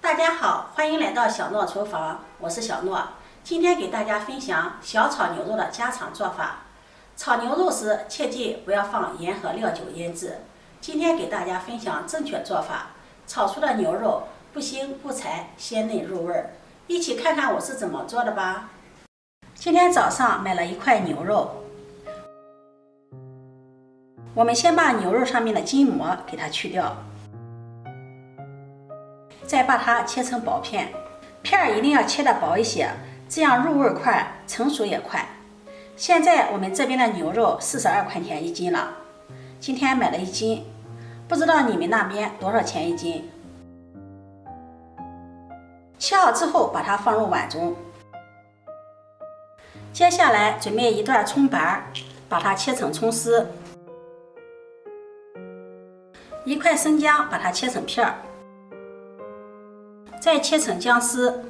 大家好，欢迎来到小诺厨房，我是小诺。今天给大家分享小炒牛肉的家常做法。炒牛肉时切记不要放盐和料酒腌制。今天给大家分享正确做法，炒出的牛肉不腥不柴，鲜嫩入味儿。一起看看我是怎么做的吧。今天早上买了一块牛肉，我们先把牛肉上面的筋膜给它去掉，再把它切成薄片，片儿一定要切得薄一些，这样入味快，成熟也快。现在我们这边的牛肉42块钱一斤了，今天买了1斤，不知道你们那边多少钱一斤？切好之后把它放入碗中。接下来准备一段葱白，把它切成葱丝，一块生姜，把它切成片儿，再切成姜丝。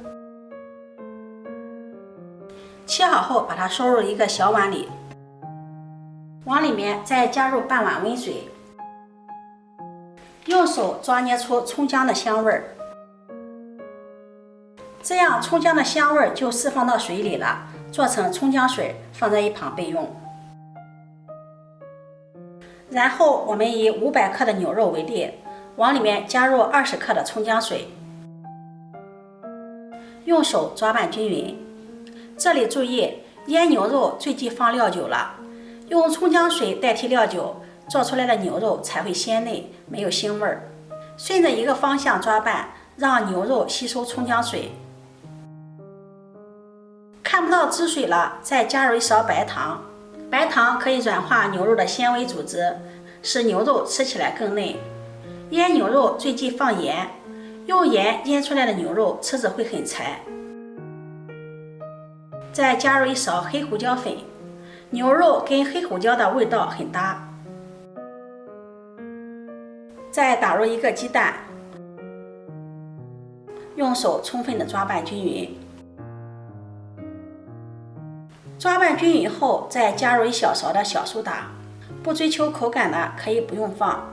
切好后把它收入一个小碗里，往里面再加入半碗温水，用手抓捏出葱姜的香味儿，这样葱姜的香味儿就释放到水里了，做成葱姜水，放在一旁备用。然后我们以500克的牛肉为例，往里面加入20克的葱姜水，用手抓拌均匀。这里注意，腌牛肉最忌放料酒了，用葱姜水代替料酒，做出来的牛肉才会鲜嫩，没有腥味儿。顺着一个方向抓拌，让牛肉吸收葱姜水。看不到汁水了，再加入1勺白糖，白糖可以软化牛肉的纤维组织，使牛肉吃起来更嫩。腌牛肉最忌放盐，用盐腌出来的牛肉吃着会很柴。再加入1勺黑胡椒粉，牛肉跟黑胡椒的味道很搭。再打入1个鸡蛋，用手充分的抓拌均匀。抓拌均匀后，再加入1小勺的小苏打，不追求口感的可以不用放。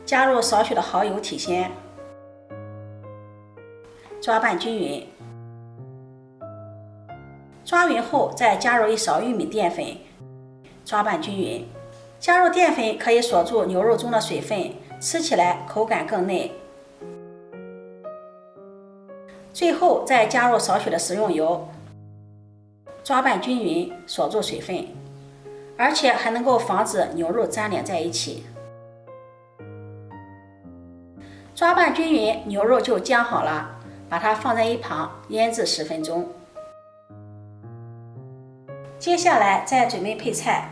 加入少许的蚝油提鲜，抓拌均匀。抓匀后，再加入1勺玉米淀粉，抓拌均匀。加入淀粉可以锁住牛肉中的水分，吃起来口感更嫩。最后再加入少许的食用油，抓拌均匀，锁住水分，而且还能够防止牛肉粘连在一起。抓拌均匀，牛肉就姜好了，把它放在一旁腌制10分钟。接下来再准备配菜，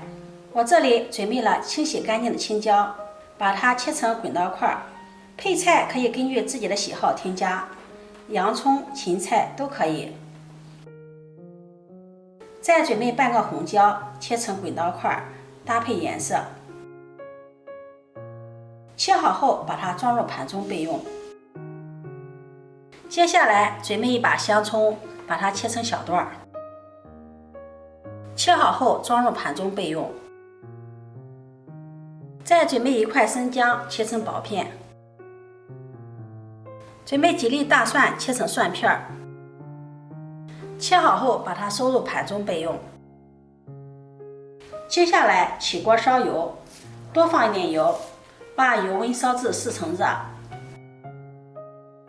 我这里准备了清洗干净的青椒，把它切成滚刀块。配菜可以根据自己的喜好添加，洋葱、芹菜都可以。再准备半个红椒，切成滚刀块，搭配颜色。切好后把它装入盘中备用。接下来准备一把香葱，把它切成小段，切好后装入盘中备用。再准备1块生姜，切成薄片。准备几粒大蒜，切成蒜片，切好后把它收入盘中备用。接下来起锅烧油，多放一点油，把油温烧至4成热。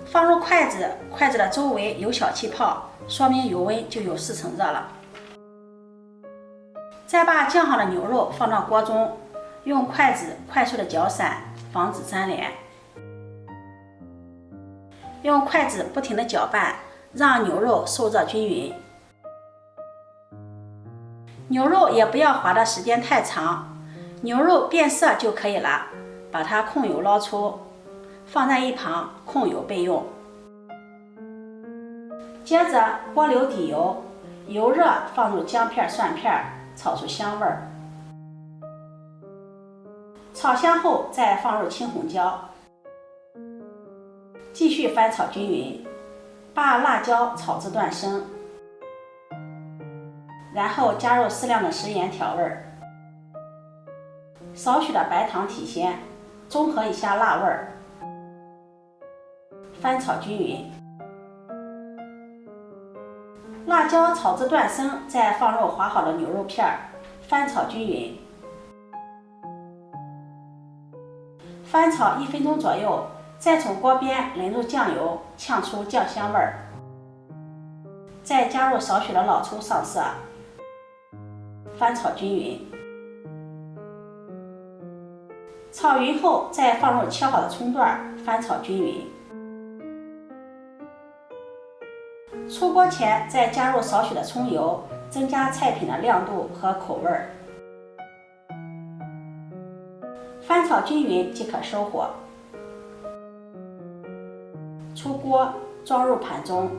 放入筷子，筷子的周围有小气泡，说明油温就有4成热了。再把酱好的牛肉放到锅中，用筷子快速的搅散，防止粘连。用筷子不停的搅拌，让牛肉受热均匀。牛肉也不要滑的时间太长，牛肉变色就可以了，把它控油捞出，放在一旁控油备用。接着锅留底油，油热放入姜片、蒜片，炒出香味儿。炒香后再放入青红椒，继续翻炒均匀，把辣椒炒至断生，然后加入适量的食盐调味，少许的白糖提鲜，中和一下辣味儿。翻炒均匀。辣椒炒至断生，再放入划好的牛肉片，翻炒均匀。翻炒1分钟左右，再从锅边淋入酱油，炝出酱香味儿。再加入少许的老抽上色，翻炒均匀。炒匀后，再放入切好的葱段，翻炒均匀。出锅前再加入少许的葱油，增加菜品的亮度和口味儿。翻炒均匀即可收火。出锅，装入盘中。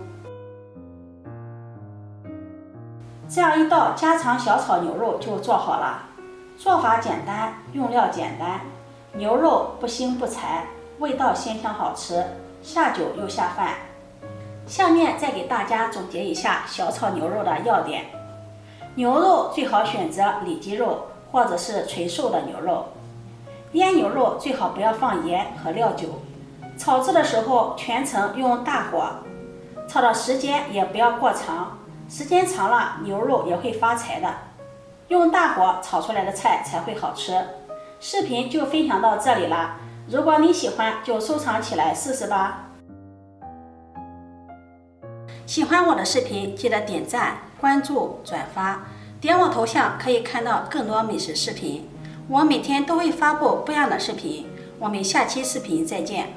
这样一道家常小炒牛肉就做好了。做法简单，用料简单，牛肉不腥不柴，味道鲜香好吃，下酒又下饭。下面再给大家总结一下小炒牛肉的要点。牛肉最好选择里脊肉或者是纯瘦的牛肉。腌牛肉最好不要放盐和料酒。炒制的时候全程用大火，炒的时间也不要过长，时间长了牛肉也会发柴的。用大火炒出来的菜才会好吃。视频就分享到这里了，如果你喜欢就收藏起来试试吧。喜欢我的视频记得点赞、关注、转发，点我头像可以看到更多美食视频。我每天都会发布不一样的视频，我们下期视频再见。